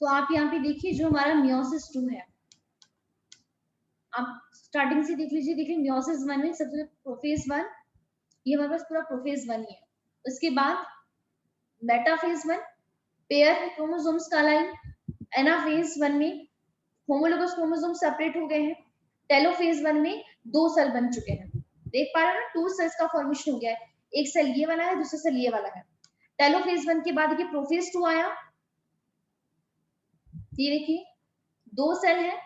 तो आप यहाँ पे देखिए जो हमारा मियोसिस 2 है, आप स्टार्टिंग से देख लीजिए, देखिए मियोसिस 1 है, सबसे प्रोफेज 1, ये हमारे पास पूरा प्रोफेज 1 ही है। उसके बाद मेटाफेज 1, पेयर क्रोमोसोम्स का लाइन। एनाफेज 1 में होमोलोगस क्रोमोसोम सेपरेट हो गए हैं। टेलोफेज 1 में 2 सेल बन चुके हैं। देख पा रहे हो ना, 2 सेल्स का फॉर्मेशन हो गया है, एक सेल ये वाला है, दूसरा सेल ये वाला है। टेलोफेज 1 के बाद ये प्रोफेज 2 आया, ये देखिए 2 सेल है,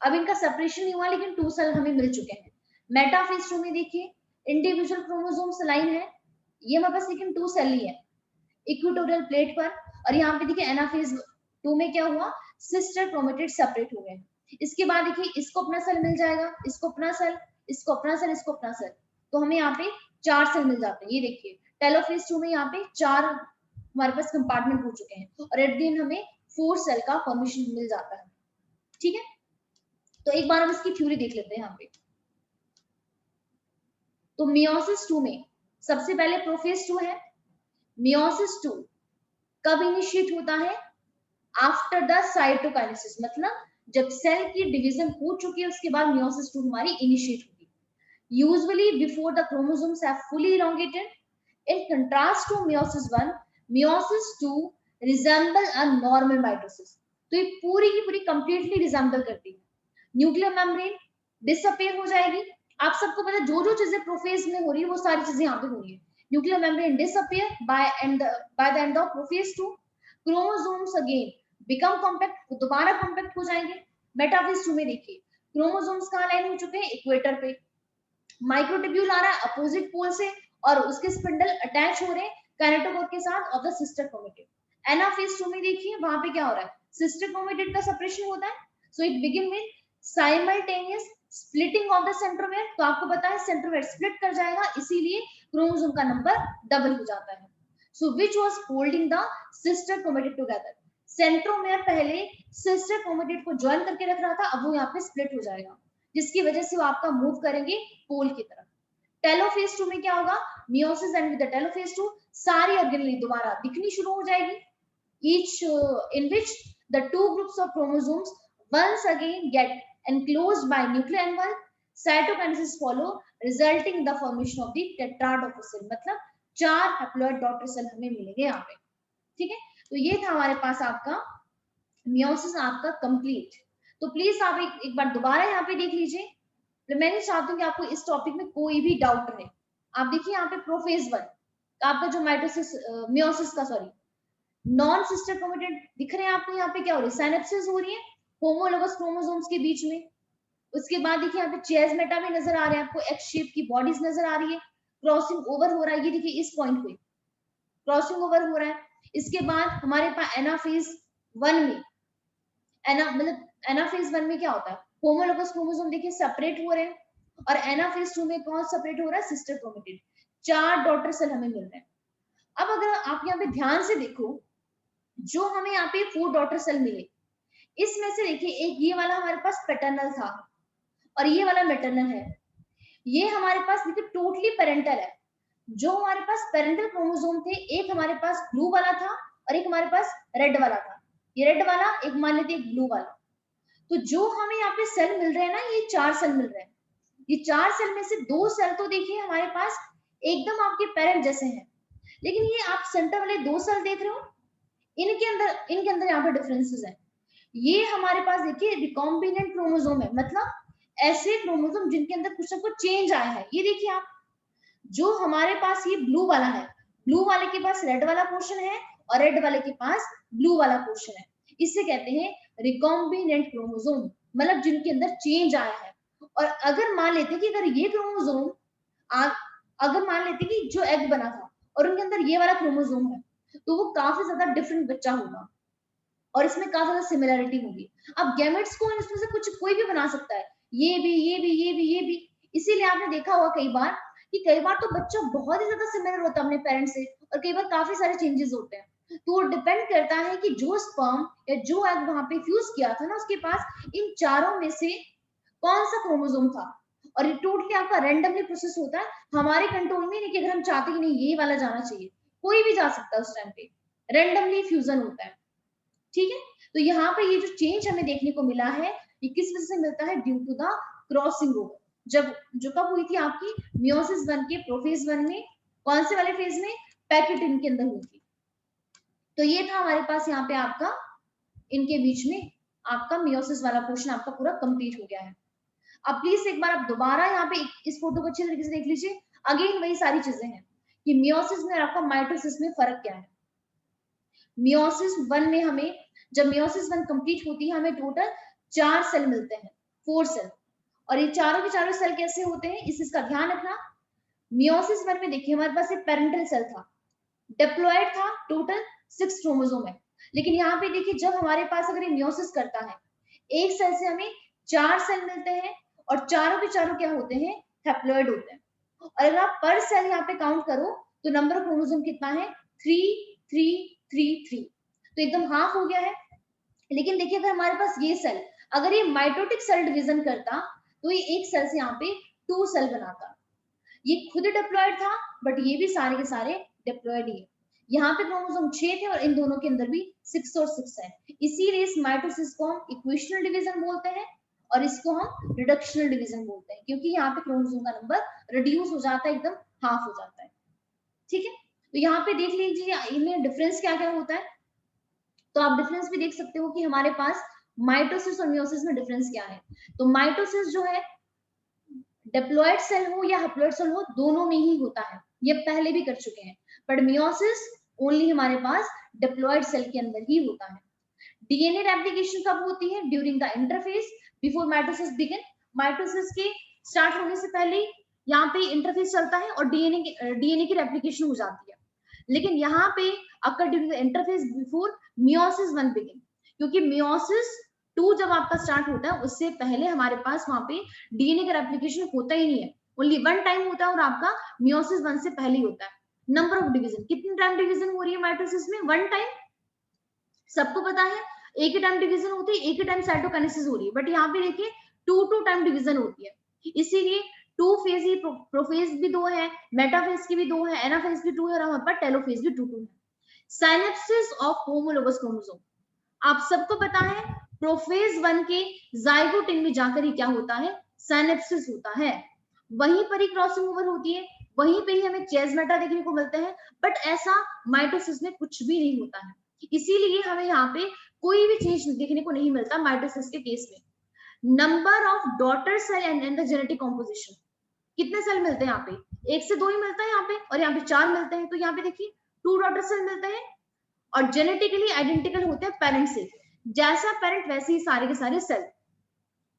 अब इनका सेपरेशन नहीं हुआ लेकिन 2 सेल हमें मिल चुके हैं। मेटाफेज 2 में देखिए इंडिविजुअल क्रोमोसोम्स लाइन है, ये हमारे पास लेकिन 2 सेल ही है इक्वेटोरियल प्लेट पर। और यहाँ पे देखिए एनाफेज 2 में क्या हुआ, सिस्टर क्रोमेटिड सेपरेट हो गए। इसके बाद देखिए इसको अपना सेल मिल जाएगा, इसको अपना सेल, इसको अपना सेल, इसको अपना सेल, तो हमें यहाँ पे 4 सेल मिल जाते हैं। ये देखिए टेलोफेज 2 में यहाँ पे 4 हमारे पास कंपार्टमेंट हो चुके हैं और एट द एंड हमें 4 सेल का फॉर्मेशन मिल जाता है। ठीक है, तो एक बार हम इसकी थ्योरी देख लेते हैं यहाँ पे। तो मियोसिस 2 में सबसे पहले प्रोफेज 2 है। मियोसिस 2 कब इनिशिएट होता है, आफ्टर द साइटोकाइनेसिस, मतलब जब सेल की डिवीजन हो चुकी है उसके बाद मियोसिस 2 हमारी इनिशिएट होगी। Usually before the chromosomes have fully elongated. In contrast to meiosis 1, meiosis 2 resemble a normal mitosis. तो ये पूरी की पूरी कंप्लीटली रिजेंबल करती है। न्यूक्लियर मेम्ब्रेन डिसअपियर हो जाएगी। आप सबको पता है जो जो चीजें प्रोफेज में हो रही है वो सारी चीजें यहाँ पे हो रही है। Nuclear membrane disappear by the end of prophase 2। Chromosomes again become compact, दोबारा कॉम्पैक्ट हो जाएंगे। मेटाफेज 2 में देखिए क्रोमोसोम्स कहाँ लाइन हो चुके हैं, इक्वेटर पे। माइक्रोट्यूब्यूल आ रहा है अपोजिट पोल से और उसके स्पिंडल अटैच हो रहे हैं काइनेटोकोर के साथ of the sister chromatid. Anaphase 2 में देखिए वहां पे क्या हो रहा है, सिस्टर क्रोमेटिड का सेपरेशन होता है। So it begin with simultaneous splitting of the centromere. तो आपको पता है सेंट्रोमेयर स्प्लिट कर जाएगा, इसीलिए क्रोमोसोम का नंबर डबल हो जाता है। So which was holding the sister chromatid together. Centromere पहले सिस्टर क्रोमेटिड को ज्वाइन करके रख रहा था, अब वो यहाँ पे स्प्लिट हो जाएगा, जिसकी वजह से वो आपका मूव करेंगे पोल की तरफ। टेलोफेज 2 में क्या होगा, meiosis and with the telophase 2 सारी ऑर्गेनेली दोबारा दिखनी शुरू हो जाएगी, each in which the two groups of chromosomes once again get enclosed by nuclear envelope. Cytokinesis follow, resulting in the formation of the tetrad of a cell. मतलब 4 haploid daughter cell हमें मिलेंगे यहाँ पे। ठीक है, तो ये था हमारे पास आपका मियोसिस आपका कंप्लीट। तो प्लीज आप एक बार दोबारा यहाँ पे देख लीजिए। तो मैं नहीं चाहती हूँ कि आपको इस टॉपिक में कोई भी डाउट रहे। आप देखिए यहाँ पे प्रोफेज 1 आपका जो माइटोसिस मियोसिस का सॉरी नॉन सिस्टर क्रोमेटिड दिख रहे हैं आपको, यहाँ पे क्या हो रही है, साइनेप्सिस हो रही है होमोलोगस क्रोमोसोम्स के बीच में। उसके बाद देखिए यहाँ पे चियास्मेटा भी नजर आ रहे हैं आपको, एक्स शेप की बॉडीज नजर आ रही है, क्रॉसिंग ओवर हो रहा है, ये देखिए इस पॉइंट पे क्रॉसिंग ओवर हो रहा है। इसके बाद हमारे पास एनाफेज 1 में मतलब एनाफेज 1 में क्या होता है, होमोलोगस क्रोमोसोम देखिए सेपरेट हो रहे हैं और एनाफेज 2 में कौन सेपरेट हो रहा है, सिस्टर क्रोमेटिड। 4 डॉटर सेल हमें मिल रहे हैं। अब अगर आप यहाँ पे ध्यान से देखो, जो हमें यहाँ पे 4 डॉटर सेल मिले, इसमें से देखिए एक ये वाला हमारे पास पैटर्नल था और ये वाला मैटरनल है। ये हमारे पास देखिए टोटली पेरेंटल है। जो हमारे पास पेरेंटल क्रोमोसोम थे, एक हमारे पास ब्लू वाला था और एक हमारे पास रेड वाला था। ये रेड वाला, एक मान लेते एक ब्लू वाला। तो जो हमें यहाँ पे सेल मिल रहे हैं ना, ये 4 सेल मिल रहे हैं। ये 4 सेल में से 2 सेल तो देखिए हमारे पास एकदम आपके पेरेंट जैसे हैं, लेकिन ये आप सेंटर वाले 2 सेल देख रहे हो, इनके अंदर यहाँ पे डिफरेंसेस हैं। ये हमारे पास देखिए रिकॉम्बिनेंट क्रोमोसोम है, मतलब ऐसे क्रोमोसोम जिनके अंदर कुछ ना कुछ चेंज आया है। ये देखिए आप, जो हमारे पास ये ब्लू वाला है, ब्लू वाले के पास रेड वाला पोर्शन है और रेड वाले के पास ब्लू वाला पोर्शन है। इसे कहते हैं रिकॉम्बिनेंट क्रोमोसोम, मतलब जिनके अंदर चेंज आया है। और अगर मान लेते कि अगर ये क्रोमोसोम अगर मान लेते कि जो एग बना था और उनके अंदर ये वाला क्रोमोसोम है, तो वो काफी ज्यादा डिफरेंट बच्चा होगा और इसमें काफी ज्यादा सिमिलैरिटी होगी। अब गैमेट्स को इसमें से कुछ कोई भी बना सकता है, ये भी, ये भी, ये भी, ये भी। इसीलिए आपने देखा होगा कई बार कि कई बार तो बच्चा बहुत ही ज्यादा सिमिलर होता है अपने पेरेंट्स से और कई बार काफी सारे चेंजेस होते हैं। तो वो डिपेंड करता है कि जो स्पर्म या जो एग वहां पे फ्यूज किया था ना, उसके पास इन चारों में से कौन सा क्रोमोसोम था। और ये टोटली आपका रैंडमली प्रोसेस होता है, हमारे कंट्रोल में नहीं कि अगर हम चाहते कि नहीं ये वाला जाना चाहिए, कोई भी जा सकता है उस टाइम पे, रैंडमली फ्यूजन होता है। ठीक है, तो यहाँ पे ये जो चेंज हमें देखने को मिला है ये किस वजह से मिलता है, due to the crossing over. जब जो कब हुई थी आपकी मियोसिस 1 के प्रोफेज 1 में, कौन से वाले फेज में, पैकेटिन के अंदर हुई थी। तो ये था हमारे पास यहाँ पे आपका इनके बीच में आपका मियोसिस वाला पोर्शन आपका पूरा कंप्लीट हो गया है। अब प्लीज एक बार आप दोबारा यहाँ पे इस फोटो को अच्छे तरीके से देख लीजिए। अगेन वही सारी चीजें हैं कि मियोसिस में और आपका माइटोसिस में फर्क क्या है। मियोसिस 1 में हमें, जब मियोसिस 1 कंप्लीट होती है हमें टोटल 4 सेल मिलते हैं, 4 सेल। और ये चारों के चारों सेल कैसे होते हैं इस चीज का ध्यान रखना। मियोसिस 1 में देखिए हमारे पास एक पेरेंटल सेल था, डिप्लॉयड था, टोटल 6 क्रोमोसोम है। लेकिन यहाँ पे देखिए जब हमारे पास अगर ये मियोसिस करता है, एक सेल से हमें 4 सेल मिलते हैं और चारों के चारों क्या होते हैं, हैप्लॉइड होते हैं। और अगर आप पर सेल यहाँ पे काउंट करो तो नंबर ऑफ क्रोमोसोम कितना है, 3 3 3 3, तो एकदम हाफ हो गया है। लेकिन देखिए अगर हमारे पास ये सेल, अगर ये माइटोटिक सेल डिवीजन करता तो ये एक सेल से यहाँ पे 2 सेल बनाता। ये खुद डिप्लॉयड था बट ये भी सारे के सारे डिप्लॉयड ही है। यहाँ पे क्रोमोसोम 6 थे और इन दोनों के अंदर भी 6 और 6 है। इसीलिए इस माइटोसिस को हम इक्वेशनल डिवीजन बोलते हैं और इसको हम रिडक्शनल डिवीजन बोलते हैं, क्योंकि यहाँ पे क्रोमोसोम का नंबर रिड्यूस हो जाता है, एकदम हाफ हो जाता है। ठीक है, तो यहाँ पे देख लीजिए इनमें डिफरेंस क्या क्या होता है। तो आप डिफरेंस भी देख सकते हो कि हमारे पास माइटोसिस और मियोसिस में डिफरेंस क्या है। तो माइटोसिस जो है डिप्लॉयड सेल हो या हैप्लॉयड सेल हो दोनों में ही होता है, ये पहले भी कर चुके हैं। बट मियोसिस ओनली हमारे पास डिप्लॉयड सेल के अंदर ही होता है। डीएनए रेप्लिकेशन कब होती है, during the interphase before mitosis begin. Mitosis के स्टार्ट होने से पहले यहाँ पे इंटरफेस चलता है और डीएनए की रेप्लिकेशन हो जाती है। लेकिन यहाँ पे अकर during the interface before meiosis 1 begin, क्योंकि मियोसिस 2 जब आपका स्टार्ट होता है उससे पहले हमारे पास वहां पे डीएनए का रेप्लिकेशन होता ही नहीं है, ओनली 1 टाइम होता है और आपका मियोसिस 1 से पहले ही होता है। नंबर ऑफ डिवीजन, कितनी टाइम डिवीजन हो रही है माइटोसिस में, 1 टाइम, सबको पता है। एक ही टाइम डिवीजन होती है, एक ही टाइम साइटोकाइनेसिस हो रही है, बट यहाँ पे देखिए 2 टाइम डिवीजन होती है। इसीलिए 2 फेज ही, प्रोफेज भी 2 है, मेटाफेज की भी 2 है, एनाफेज भी 2 है और हमारे पास टेलोफेज भी 2 है। साइनेप्सिस ऑफ होमोलोगस क्रोमोसोम, आप सबको पता है प्रोफेज 1 के जाइगोट में जाकर ही क्या होता है, साइनेप्सिस होता है। वहीं पर ही क्रॉसिंग ओवर होती है, वहीं पे ही हमें चेजमेटा देखने को मिलता है। बट ऐसा माइटोसिस में कुछ भी नहीं होता है, इसीलिए हमें यहाँ पे कोई भी चेंज देखने को नहीं मिलता माइटोसिस के केस में। Number of daughter cell and the genetic composition, कितने सेल मिलते हैं यहाँ पे, 1 से 2 ही मिलता है यहाँ पे, और यहाँ पे 4 मिलते हैं। तो यहाँ पे देखिए 2 डॉटर सेल मिलते हैं और जेनेटिकली आइडेंटिकल होते हैं पेरेंट से, जैसा पेरेंट वैसे ही सारे के सारे सेल,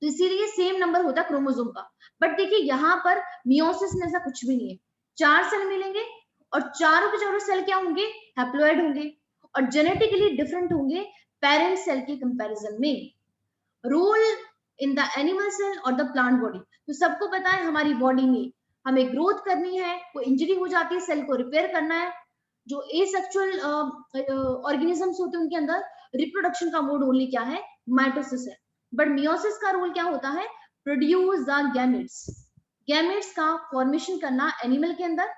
तो इसीलिए सेम नंबर होता है क्रोमोसोम का। बट देखिए यहाँ पर मियोसिस में ऐसा कुछ भी नहीं है, 4 सेल मिलेंगे और चारों के चारों सेल क्या होंगे, हैप्लॉइड होंगे और जेनेटिकली डिफरेंट होंगे पेरेंट सेल के कंपैरिजन में। Role in the animal cell और द प्लांट बॉडी, तो सबको पता है हमारी बॉडी में हमें ग्रोथ करनी है, कोई इंजरी हो जाती है सेल को रिपेयर करना है। जो एसेक्सुअल ऑर्गेनिजम्स होते हैं उनके अंदर रिप्रोडक्शन का मोड ओनली क्या है, माइटोसिस है। बट मियोसिस का रोल क्या होता है, प्रोड्यूस द गैमेट्स, गैमेट्स का फॉर्मेशन करना एनिमल के अंदर।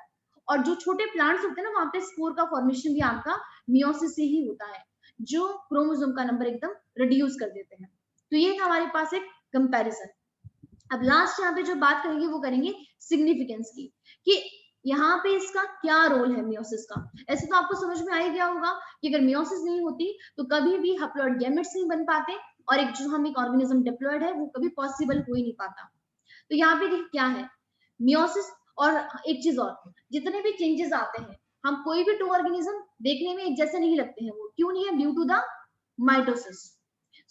और जो छोटे प्लांट्स होते हैं ना वहां पे स्पोर का फॉर्मेशन भी आपका मियोसिस से ही होता है, जो क्रोमोसोम का नंबर एकदम रिड्यूस कर देते हैं। तो ये था हमारे पास एक कंपैरिजन। अब लास्ट यहाँ पे जो बात करेंगे वो करेंगे सिग्निफिकेंस की, कि यहाँ पे इसका क्या रोल है मियोसिस का। ऐसे तो आपको समझ में आ ही गया होगा कि अगर मियोसिस नहीं होती तो कभी भी हैप्लॉइड गैमेट्स नहीं बन पाते और एक जो हम एक ऑर्गेनिज्म डिप्लॉयड है वो कभी पॉसिबल हो ही नहीं पाता। तो यहाँ पे क्या है मियोसिस। और एक चीज और, जितने भी चेंजेस आते हैं हम कोई भी 2 ऑर्गेनिज्म देखने में एक जैसे नहीं लगते हैं, वो क्यों नहीं है, due to the mitosis.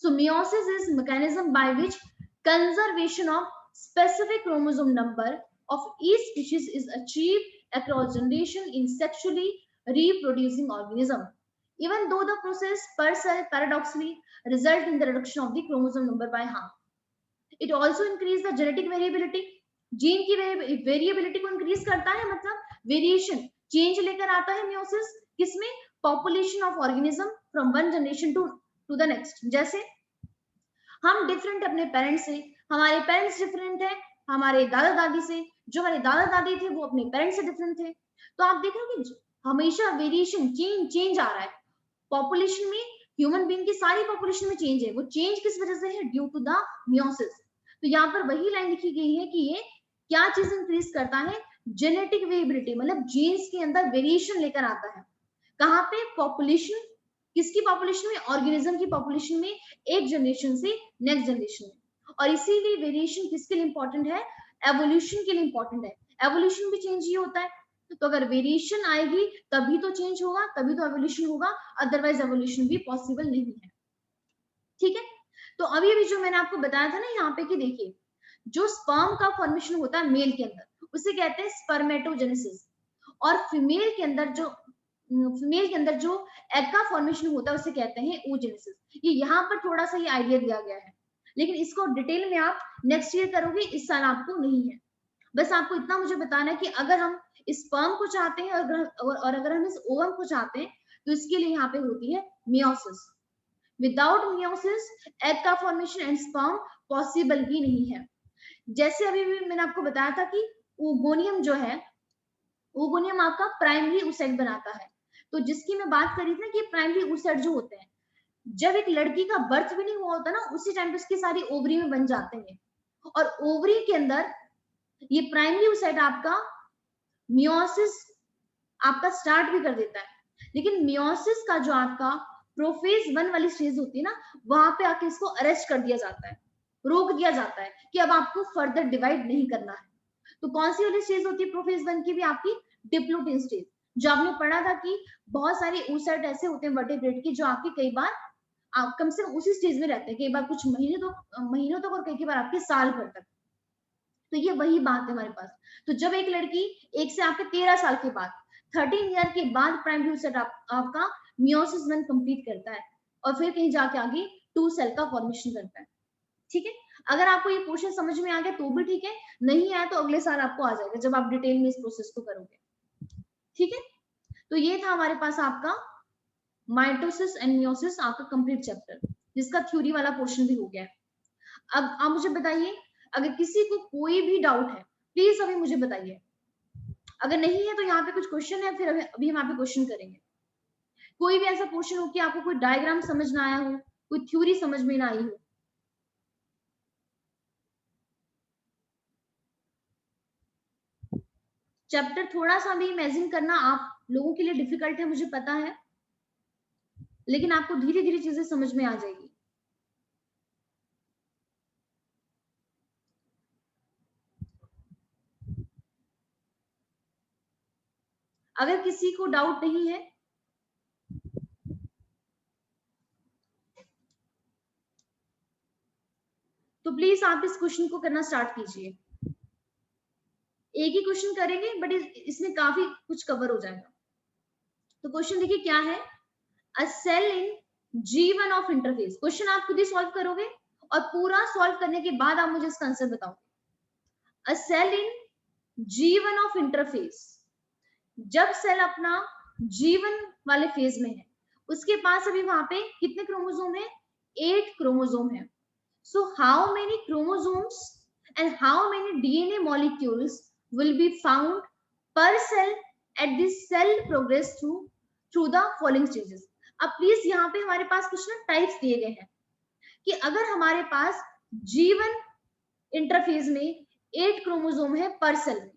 So meiosis is mechanism by which conservation of specific chromosome number of each species is achieved across generation in sexually reproducing organism, even though the process per cell paradoxically result in the reduction of the chromosome number by half. It also increase the genetic variability, gene की variability को increase करता है, मतलब variation change लेकर आता है meiosis, किसमें, population of organism from one generation to the next. जैसे हम डिफरेंट अपने पेरेंट्स से, हमारे पेरेंट्स डिफरेंट है हमारे दादा दादी से, जो हमारे दादा दादी थे वो अपने पेरेंट्स से डिफरेंट थे। तो आप देख रहे हो कि हमेशा वेरिएशन चेंज आ रहा है। पॉपुलेशन में ह्यूमन बीइंग की सारी पॉपुलेशन में चेंज है, वो चेंज किस वजह से है? Due to the meiosis. तो यहाँ पर वही लाइन लिखी गई है कि ये क्या चीज इंक्रीज करता है? जेनेटिक वेरिएबिलिटी, मतलब जीन्स के अंदर वेरिएशन लेकर आता है। कहाँ पे? पॉपुलेशन, किसकी पॉपुलेशन में? ऑर्गेनिज्म की पॉपुलेशन में, एक जनरेशन से नेक्स्ट जनरेशन में। और इसीलिए वेरिएशन किसके लिए इंपॉर्टेंट है? एवोल्यूशन के लिए इंपॉर्टेंट है। एवोल्यूशन भी चेंज ही होता है, तो अगर वेरिएशन आएगी तभी तो चेंज होगा, तभी तो एवोल्यूशन होगा, अदरवाइज एवोल्यूशन भी पॉसिबल नहीं है। ठीक है, तो अभी अभी जो मैंने आपको बताया था ना यहाँ पे कि देखिए, जो स्पर्म का फॉर्मेशन होता है मेल के अंदर उसे कहते हैं स्पर्मेटोजेनेसिस, और फीमेल के अंदर जो एग का फॉर्मेशन होता है उसे कहते हैं oogenesis। ये यहाँ पर थोड़ा सा ये आइडिया दिया गया है, लेकिन इसको डिटेल में आप नेक्स्ट ईयर करोगे, इस साल आपको नहीं है। बस आपको इतना मुझे बताना है कि अगर हम स्पर्म को चाहते हैं और अगर हम इस ओवम को चाहते हैं, तो इसके लिए यहाँ पे होती है मियोसिस। विदाउट मियोसिस एग का फॉर्मेशन एंड स्पर्म पॉसिबल ही नहीं है। जैसे अभी भी मैंने आपको बताया था कि ओगोनियम जो है, ओगोनियम आपका प्राइमरी oocyte बनाता है। तो जिसकी मैं बात करी थी ना कि प्राइमरी oocyte जो होते हैं, जब एक लड़की का बर्थ भी नहीं हुआ होता ना, उसी टाइम पे उसकी सारी ओवरी में बन जाते हैं, और ओवरी के अंदर ये प्राइमरी oocyte आपका मियोसिस आपका स्टार्ट भी कर देता है। लेकिन मियोसिस का जो आपका प्रोफेज 1 वाली स्टेज होती है ना, वहां पे आके इसको अरेस्ट कर दिया जाता है, रोक दिया जाता है कि अब आपको फर्दर डिवाइड नहीं करना है। तो कौन सी वाली स्टेज होती है प्रोफेज 1 की भी? आपकी डिप्लोटिन स्टेज। जो आपने पढ़ा था कि बहुत सारे oocyte ऐसे होते हैं वर्टेब्रेट के, जो आपके कई बार आप कम से कम उसी स्टेज में रहते हैं, कई बार कुछ महीनों तक और कई बार आपके साल भर तक। तो ये वही बात है हमारे पास। तो जब एक लड़की एक से आपके 13 साल के बाद 13 ईयर के बाद प्राइमरी oocyte आपका मियोसिस 1 कंप्लीट करता है, और फिर कहीं जाके आगे 2 सेल का फॉर्मेशन करता है। ठीक है, अगर आपको ये क्वेश्चन समझ में आ गया तो भी ठीक है, नहीं आया तो अगले साल आपको आ जाएगा जब आप डिटेल में इस प्रोसेस को करोगे। ठीक है, तो ये था हमारे पास आपका माइटोसिस एंड मियोसिस आपका कंप्लीट चैप्टर, जिसका थ्योरी वाला पोर्शन भी हो गया है। अब आप मुझे बताइए, अगर किसी को कोई भी डाउट है प्लीज अभी मुझे बताइए, अगर नहीं है तो यहाँ पे कुछ क्वेश्चन है, फिर अभी हम यहाँ पे क्वेश्चन करेंगे। कोई भी ऐसा क्वेश्चन हो कि आपको कोई डायग्राम समझ ना आया हो, कोई थ्योरी समझ में ना आई हो। चैप्टर थोड़ा सा भी इमेजिन करना आप लोगों के लिए डिफिकल्ट है, मुझे पता है, लेकिन आपको धीरे धीरे चीजें समझ में आ जाएगी। अगर किसी को डाउट नहीं है तो प्लीज आप इस क्वेश्चन को करना स्टार्ट कीजिए। एक ही क्वेश्चन करेंगे बट इसमें काफी कुछ कवर हो जाएगा। तो क्वेश्चन देखिए क्या है, a cell in G1 of interphase. Question आप खुद ही सॉल्व करोगे और पूरा सॉल्व करने के बाद आप मुझे इसका आंसर बताओगे। A cell in G1 of interphase, जब सेल अपना G1 वाले फेज में है, उसके पास अभी वहां पे कितने क्रोमोसोम है? 8 क्रोमोसोम है। So how many chromosomes and how many DNA molecules will be found per cell at this cell progress through the following stages? अब प्लीज यहाँ पे हमारे पास कुछ ना टाइप्स दिए गए हैं कि अगर हमारे पास G1 इंटरफेज में 8 क्रोमोसोम है पर सेल में,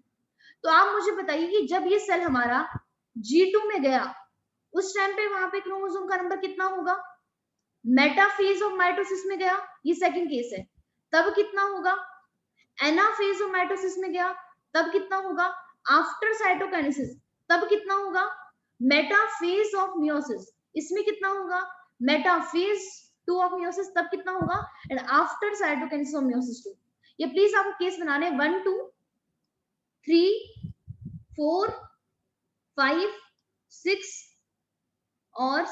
तो आप मुझे बताइए कि जब ये सेल हमारा G2 में गया, उस टाइम पे वहां पे क्रोमोसोम का नंबर कितना होगा? मेटाफेज ऑफ माइटोसिस में गया, ये सेकंड केस है, तब कितना होगा? एनाफेज ऑफ माइटोसिस में गया, तब कितना होगा? आफ्टर साइटोकाइनेसिस, तब कितना होगा? मेटाफेज ऑफ मियोसिस, इसमें कितना होगा? मेटाफेज 2 ऑफ मियोसिस, तब कितना होगा? And after cytokinesis of meiosis 2। ये प्लीज आपको केस बनाने 1 2 3 4 5 6 और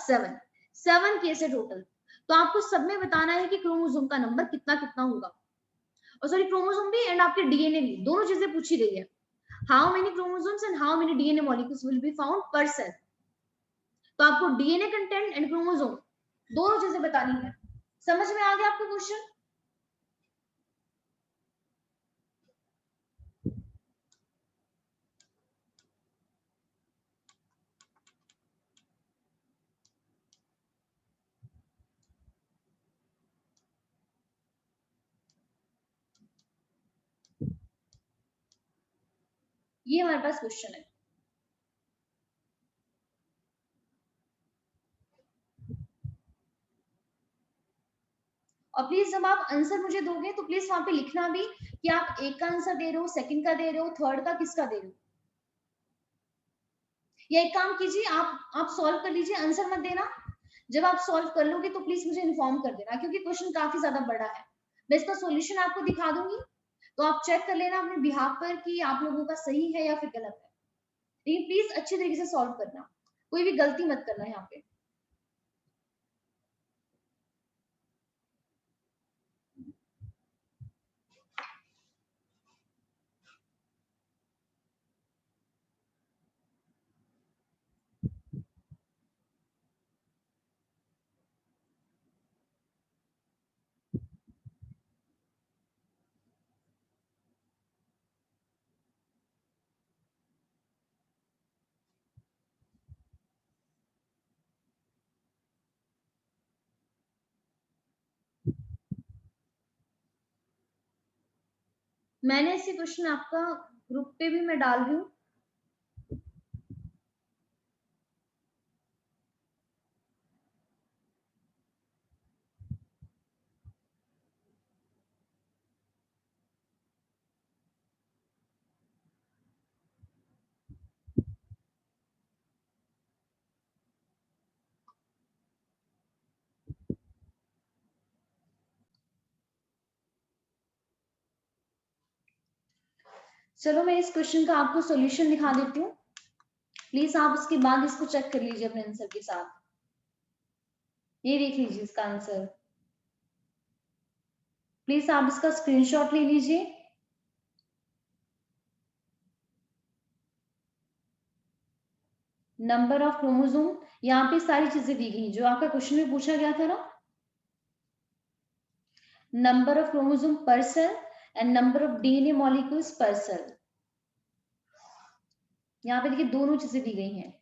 7 केस है टोटल। तो आपको सब में बताना है कि क्रोमोसोम का नंबर कितना कितना होगा, और सॉरी क्रोमोसोम भी एंड आपके डीएनए भी, दोनों चीजें पूछी गई है। How many chromosomes and how many DNA molecules will be found पर सेल। तो आपको डीएनए कंटेंट एंड क्रोमोसोम दोनों चीजें बतानी है। समझ में आ गया आपको क्वेश्चन? ये हमारे पास क्वेश्चन है। और प्लीज जब आप आंसर मुझे दोगे तो प्लीज वहां पे लिखना भी कि आप एक का आंसर दे रहे हो, सेकंड का दे रहे हो, थर्ड का किसका दे रहे हो। या एक काम कीजिए, आप सॉल्व कर लीजिए, आंसर मत देना। जब आप सॉल्व कर लोगे तो प्लीज मुझे इन्फॉर्म कर देना, क्योंकि क्वेश्चन काफी ज्यादा बड़ा है। मैं इसका सॉल्यूशन आपको दिखा दूंगी, तो आप चेक कर लेना अपने बिहाफ पर कि आप लोगों का सही है या फिर गलत है। लेकिन प्लीज अच्छे तरीके से सॉल्व करना, कोई भी गलती मत करना यहाँ पे। मैंने ऐसे क्वेश्चन आपका ग्रुप पे भी मैं डाल रही हूँ। चलो मैं इस क्वेश्चन का आपको सॉल्यूशन दिखा देती हूँ। प्लीज आप उसके बाद इसको चेक कर लीजिए अपने आंसर के साथ। ये देख लीजिए इसका आंसर। प्लीज आप इसका स्क्रीनशॉट ले लीजिए। नंबर ऑफ क्रोमोसोम, यहाँ पे सारी चीजें दी गई जो आपका क्वेश्चन में पूछा गया था ना। Number of chromosome per cell and number of DNA molecules per cell. यहाँ पे देखिए दोनों चीजें दी गई हैं।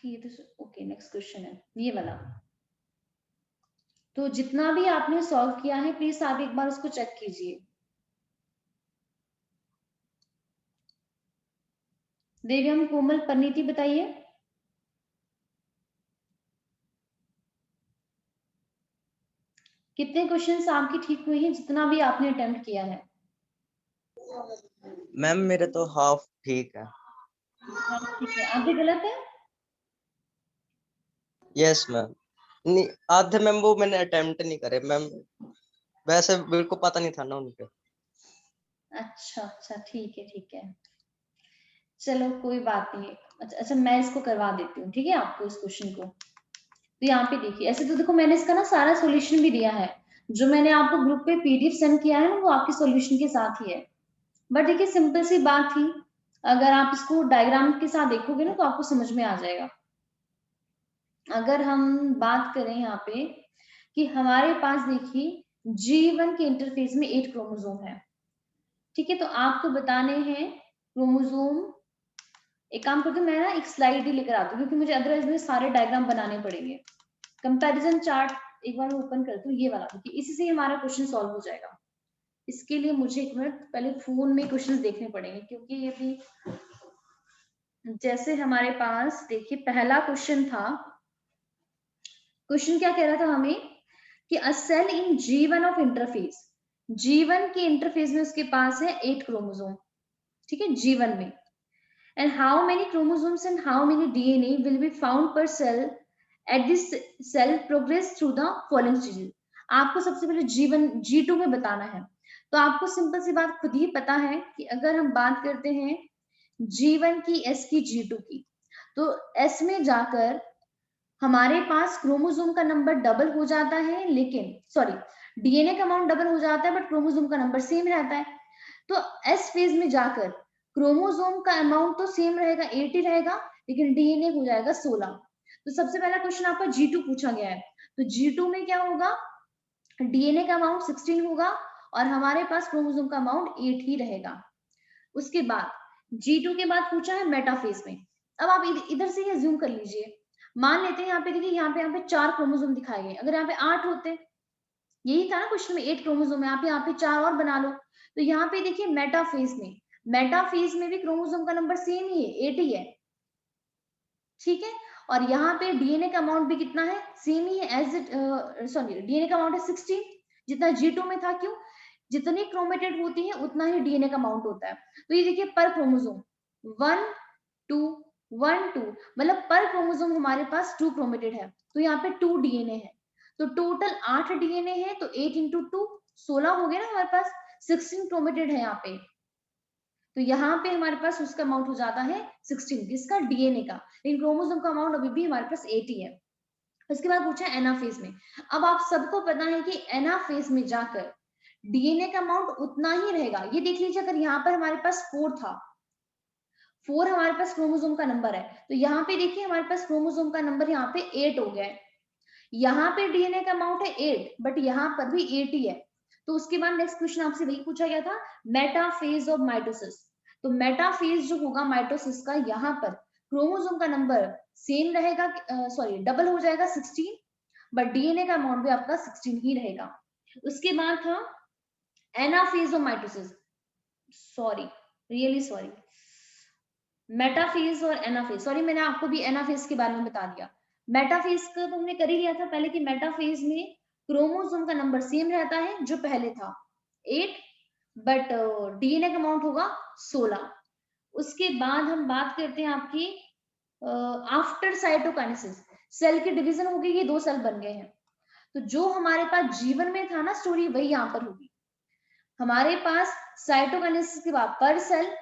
ये तो ओके, नेक्स्ट क्वेश्चन है ये वाला। तो जितना भी आपने सॉल्व किया है प्लीज आप एक बार उसको चेक कीजिए। देव्यम, कोमल, परिणीति बताइए। कितने क्वेश्चंस आपकी ठीक हुए हैं जितना भी आपने अटेम्प्ट किया है? मैम मेरे तो हाफ ठीक है। ठीक है, आधे गलत है? Yes ma'am. नहीं आधे मैम वो मैंने अटेम्प्ट नहीं करे मैम, वैसे मेरे को पता नहीं था ना उनके। अच्छा अच्छा, ठीक है ठीक है, चलो कोई बात नहीं। अच्छा मैं इसको करवा देती हूँ, ठीक है आपको इस क्वेश्चन को। तो यहाँ पे देखिए, ऐसे तो देखो मैंने इसका ना सारा सॉल्यूशन भी दिया है। जो मैंने आपको ग्रुप पे पीडीएफ सेंड किया है ना, वो आपके सॉल्यूशन के साथ ही है। बट देखिए सिंपल सी बात थी, अगर आप इसको डायग्राम के साथ देखोगे ना तो आपको समझ में आ जाएगा। अगर हम बात करें यहाँ पे कि हमारे पास देखिए G1 के इंटरफेस में 8 क्रोमोसोम है, ठीक है। तो आपको बताने हैं क्रोमोसोम। एक काम करते मैं ना एक स्लाइड ही लेकर आती हूँ, क्योंकि मुझे अदरवाइज में सारे डायग्राम बनाने पड़ेंगे। कंपैरिजन चार्ट एक बार मैं ओपन करती हूँ, ये वाला देखिए, इसी से हमारा क्वेश्चन सॉल्व हो जाएगा। इसके लिए मुझे एक मिनट पहले फोन में क्वेश्चंस देखने पड़ेंगे, क्योंकि ये भी जैसे हमारे पास देखिए पहला क्वेश्चन था। क्वेश्चन क्या कह रहा था हमें कि a cell in G1 of interphase, G1 के इंटरफेस में उसके पास है 8 क्रोमोसोम, ठीक है, G1 में। And how many chromosomes and how many DNA will be found per cell at this cell progress through the following stages। आपको सबसे पहले G1 G2 में बताना है। तो आपको सिंपल सी बात खुद ही पता है कि अगर हम बात करते हैं G1 की, S की, G2 की, तो S में जाकर हमारे पास क्रोमोसोम का नंबर डबल हो जाता है, लेकिन सॉरी डीएनए का अमाउंट डबल हो जाता है बट क्रोमोसोम का नंबर सेम रहता है। तो एस फेज में जाकर क्रोमोसोम का अमाउंट तो सेम रहेगा, 8 ही रहेगा, लेकिन डीएनए हो जाएगा 16। तो सबसे पहला क्वेश्चन आपका G2 पूछा गया है, तो G2 में क्या होगा, डीएनए का अमाउंट 16 होगा और हमारे पास क्रोमोसोम का अमाउंट 8 ही रहेगा। उसके बाद G2 के बाद पूछा है मेटाफेज में। अब आप इधर से ही अज्यूम कर लीजिए, मान लेते हैं यहाँ पे देखिए, यहाँ पे 4 क्रोमोसोम दिखाए गए, अगर यहाँ पे 8 होते यही था ना क्वेश्चन में, 8 क्रोमोसोम है, आप यहाँ पे 4 और बना लो। तो यहाँ पे देखिए मेटाफेज में भी क्रोमोसोम का नंबर सेम ही है, 8 ही है, ठीक है। और यहाँ पे डीएनए का अमाउंट भी कितना है, सेम ही है, एज इट सॉरी डीएनए का अमाउंट है 16, जितना G2 में था। क्यों, जितनी क्रोमेटेड होती है उतना ही डीएनए का अमाउंट होता है। तो ये देखिए पर क्रोमोसोम 1 2 1 2, मतलब पर क्रोमोसोम हमारे पास 2 क्रोमेटेड है, तो यहाँ पे 2 डीएनए है। तो टोटल 8 डीएनए है, तो 8 इंटू 2 16 हो गया ना हमारे पास, 16 क्रोमेटेड है यहाँ पे। तो यहाँ पे हमारे पास उसका अमाउंट हो जाता है 16, किसका, डीएनए का। लेकिन क्रोमोसोम का अमाउंट अभी भी हमारे पास 80 है। उसके बाद पूछा एनाफेज में। अब आप सबको पता है कि एनाफेज में जाकर डीएनए का अमाउंट उतना ही रहेगा। ये देख लीजिए, अगर यहाँ पर हमारे पास 4 था, 4 हमारे पास क्रोमोसोम का नंबर है, तो यहाँ पे देखिए हमारे पास क्रोमोसोम का नंबर यहाँ पे 8 हो गया है। यहाँ पे डीएनए का अमाउंट है 8, बट यहाँ पर भी 8 ही है। तो उसके बाद नेक्स्ट क्वेश्चन आपसे वही पूछा गया था, मेटाफेज ऑफ माइटोसिस। तो मेटाफेज जो होगा माइटोसिस का, यहाँ पर क्रोमोसोम का नंबर सेम रहेगा, सॉरी डबल हो जाएगा 16, बट डीएनए का अमाउंट भी आपका 16 ही रहेगा। उसके बाद था anaphase of mitosis, sorry really sorry, metaphase और एनाफेज, सॉरी मैंने आपको भी एनाफेज के बारे में बता दिया। मेटाफेज का तो हमने कर ही लिया था पहले कि मेटाफेज में क्रोमोसोम का नंबर सेम रहता है जो पहले था 8, बट डीएनए का अमाउंट होगा 16। उसके बाद हम बात करते हैं आपकी आफ्टर साइटोकाइनेसिस, सेल की डिवीजन हो गई, ये 2 सेल बन गए हैं। तो जो हमारे पास जीवन में था ना स्टोरी, वही यहाँ पर होगी। हमारे पास साइटोकाइनेसिस के बाद पर सेल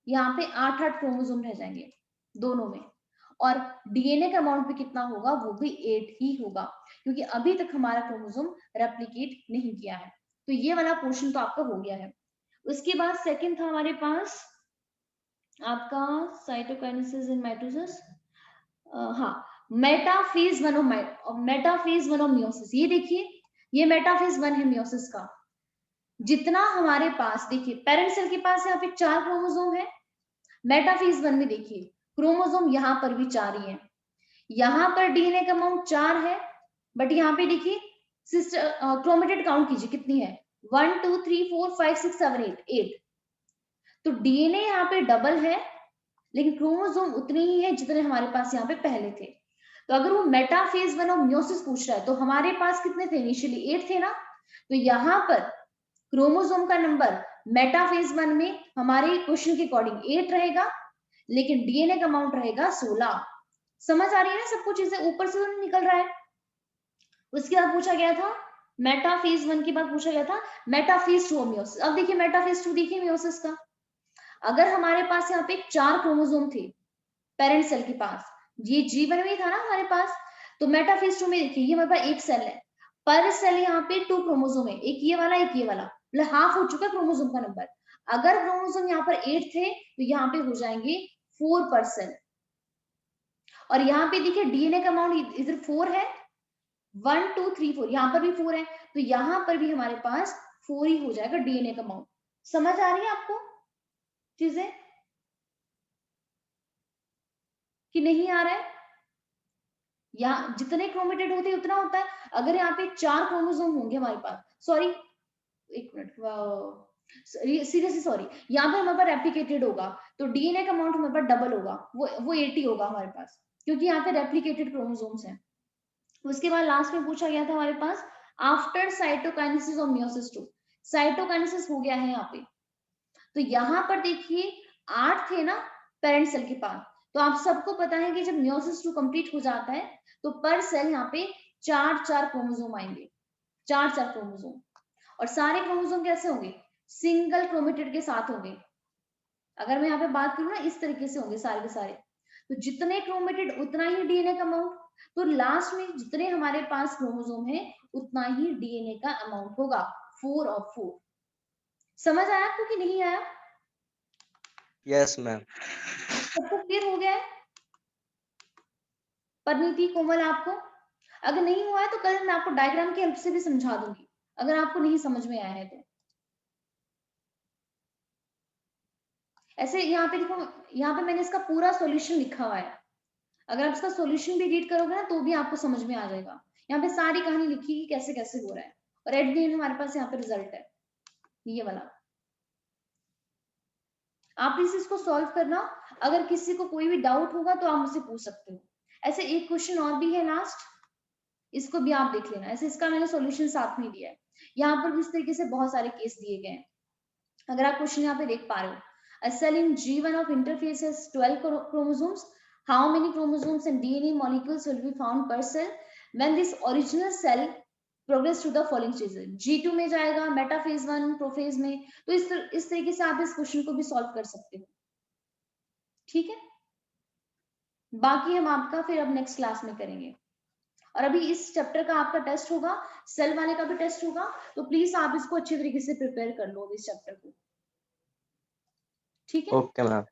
यहाँ पे 8 क्रोमोसोम रह जाएंगे दोनों में, और डीएनए का अमाउंट भी कितना होगा, वो भी 8 ही होगा, क्योंकि अभी तक हमारा क्रोमोसोम रेप्लिकेट नहीं किया है। तो ये वाला पोर्शन तो आपका हो गया है। उसके बाद सेकंड था हमारे पास आपका साइटोकाइनेसिस इन माइटोसिस, हाँ मेटाफेज 1 ऑफ मियोसिस। ये देखिए ये मेटाफेज 1 है मियोसिस का। जितना हमारे पास देखिए पेरेंट सेल के पास यहाँ पे 4 क्रोमोसोम है, मेटाफेज 1 में देखिए क्रोमोसोम यहाँ पर भी 4 ही है। यहाँ पर डीएनए का अमाउंट 4 है, बट यहाँ पे देखिए सिस्टर क्रोमेटेड काउंट कीजिए कितनी है, 1 2 3 4 5 6 7 8। तो डीएनए यहाँ पे डबल है, लेकिन क्रोमोसोम उतने ही है जितने हमारे पास यहाँ पे पहले थे। तो अगर वो मेटाफेज 1 ऑफ मियोसिस पूछ रहा है, तो हमारे पास कितने थे, इनिशियली 8 थे ना। तो यहाँ पर क्रोमोसोम का नंबर मेटाफेज 1 में हमारे क्वेश्चन के अकॉर्डिंग 8 रहेगा, लेकिन डीएनए का अमाउंट रहेगा 16। समझ आ रही है ना, सब कुछ चीजें ऊपर से तो निकल रहा है। उसके बाद पूछा गया था मेटाफेज 1 के बाद पूछा गया था मेटाफेज 2 मियोसिस। अब देखिए मेटाफेज 2 देखिए मियोसिस का, अगर हमारे पास यहाँ पे 4 क्रोमोसोम थे पेरेंट सेल के पास, ये जीवन में था ना हमारे पास, तो मेटाफेज 2 में देखिए ये हमारे पास एक सेल है, पर सेल यहाँ पे 2 क्रोमोसोम है, एक ये वाला एक ये वाला, मतलब हाफ हो चुका क्रोमोसोम का नंबर। अगर क्रोमोसोम यहाँ पर 8 थे तो यहाँ पे हो जाएंगे 4 पर सेल। और यहाँ पे देखिए डीएनए का अमाउंट इधर 4 है, 1 2 3 4, यहाँ पर भी 4 है, तो यहाँ पर भी हमारे पास 4 ही हो जाएगा डीएनए का अमाउंट। समझ आ रही है आपको चीजें कि नहीं आ रहा है? यहाँ जितने क्रोमेटेड होते हैं उतना होता है। अगर यहाँ पे 4 क्रोमोसोम होंगे हमारे पास, सॉरी एक मिनट, सीरियसली सॉरी, यहाँ पे हमारे पास रेप्लिकेटेड होगा तो डीएनए का अमाउंट हमारे पास डबल होगा, वो 80 होगा हमारे पास, क्योंकि यहाँ पे रेप्लिकेटेड क्रोमोसोम्स हैं। उसके बाद लास्ट में पूछा गया था हमारे पास आफ्टर साइटोकाइनेसिस और मियोसिस 2, साइटोकाइनेसिस हो गया है यहाँ पे। तो यहाँ पर देखिए 8 थे ना पेरेंट सेल के पास, तो आप सबको पता है कि जब मियोसिस 2 कंप्लीट हो जाता है तो पर सेल यहाँ पे 4 क्रोमोसोम आएंगे, 4 क्रोमोसोम। और सारे क्रोमोसोम कैसे होंगे, सिंगल क्रोमेटेड के साथ होंगे। अगर मैं यहाँ पे बात करूँ ना इस तरीके से होंगे सारे के सारे। तो जितने क्रोमेटेड उतना ही डीएनए का अमाउंट, तो लास्ट में जितने हमारे पास क्रोमोसोम है उतना ही डीएनए का अमाउंट होगा, 4 और 4। समझ आया आपको कि नहीं आया? Yes ma'am. सबको क्लियर हो गया है? परिणीति कोमल आपको अगर नहीं हुआ है तो कल मैं आपको डायग्राम की हेल्प से भी समझा दूंगी, अगर आपको नहीं समझ में आया है तो। ऐसे यहाँ पे देखो, यहाँ पे मैंने इसका पूरा सॉल्यूशन लिखा हुआ है, अगर आप इसका सॉल्यूशन भी रीड करोगे ना तो भी आपको समझ में आ जाएगा। यहाँ पे सारी कहानी लिखी है कैसे कैसे हो रहा है। और एट द एंड हमारे पास यहाँ पे रिजल्ट है ये वाला। आप प्लीज इसको सॉल्व करना, अगर किसी को कोई भी डाउट होगा तो आप मुझसे पूछ सकते हो। ऐसे एक क्वेश्चन और भी है लास्ट, इसको भी आप देख लेना। ऐसे इसका मैंने सॉल्यूशन साथ में दिया है, यहाँ पर भी इस तरीके से बहुत सारे केस दिए गए हैं। अगर आप क्वेश्चन यहाँ पे देख पा रहे हो, a cell in G1 of interphase has 12 chromosomes. How many chromosomes and DNA molecules will be found per cell when this original cell progress to the following stages? G2 में जाएगा, मेटाफेज 1 प्रोफेज में। तो इस तरीके से आप इस question को भी सॉल्व कर सकते हो। ठीक है, बाकी हम आपका फिर अब नेक्स्ट क्लास में करेंगे। और अभी इस चैप्टर का आपका टेस्ट होगा, सेल वाले का भी टेस्ट होगा, तो प्लीज आप इसको अच्छे तरीके से प्रिपेयर कर लो इस चैप्टर को। ठीक है, ओके मैम।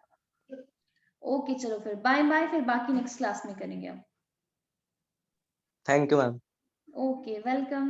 ओके चलो फिर बाय बाय, फिर बाकी नेक्स्ट क्लास में करेंगे हम। Thank you ma'am. Okay welcome.